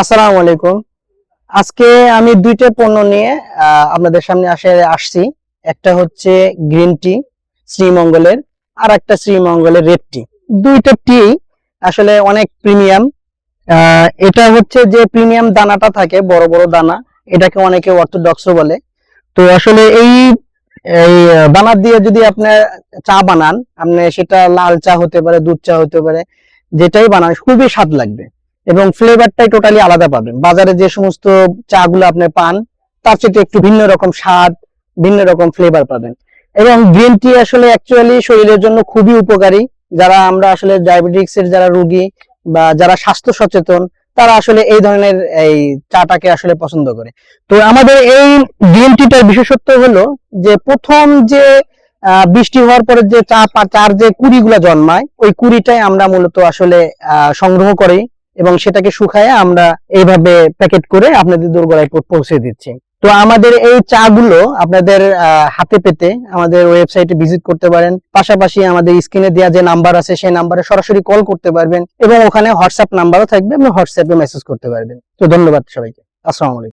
আসসালামু আলাইকুম। আজকে আমি দুইটা পণ্য নিয়ে আপনাদের সামনে আসছি। একটা হচ্ছে গ্রিন টি শ্রীমঙ্গলের, আর একটা শ্রীমঙ্গলের রেড টি। দুইটা টি আসলে অনেক প্রিমিয়াম। এটা হচ্ছে যে প্রিমিয়াম দানাটা থাকে, বড় বড় দানা, এটাকে অনেকে অর্থোডক্স বলে। তো আসলে এই এই দানা দিয়ে যদি আপনার চা বানান, আপনি সেটা লাল চা হতে পারে, দুধ চা হতে পারে, যেটাই বানান খুবই স্বাদ লাগবে এবং ফ্লেভারটাই টোটালি আলাদা পাবেন। বাজারে যে সমস্ত চা গুলো আপনি পান তার চেয়ে একটু ভিন্ন রকম স্বাদ, ভিন্ন রকম ফ্লেভার পাবেন। এবং গ্রিন টি আসলে অ্যাকচুয়ালি শরীরের জন্য খুবই উপকারী। যারা আমরা আসলে ডায়াবেটিক্স এর যারা রোগী বা যারা স্বাস্থ্য সচেতন, তারা আসলে এই ধরনের এই চাটাকে আসলে পছন্দ করে। তো আমাদের এই গ্রিন টিটার বিশেষত্ব হলো যে প্রথম যে বৃষ্টি হওয়ার পরে যে চার যে কুড়িগুলা জন্মায়, ওই কুড়িটাই আমরা মূলত আসলে সংগ্রহ করি এবং সেটাকে শুকায় আমরা এইভাবে প্যাকেট করে আপনাদের দোরগোড়ায় পৌঁছে দিচ্ছি। তো আমাদের এই চা গুলো আপনাদের হাতে পেতে আমাদের ওয়েবসাইটে ভিজিট করতে পারেন। পাশাপাশি আমাদের স্ক্রিনে দেওয়া যে নাম্বার আছে সেই নাম্বারে সরাসরি কল করতে পারবেন এবং ওখানে হোয়াটসঅ্যাপ নাম্বারও থাকবে, আপনি হোয়াটসঅ্যাপে মেসেজ করতে পারবেন। তো ধন্যবাদ সবাইকে। আসসালামু আলাইকুম।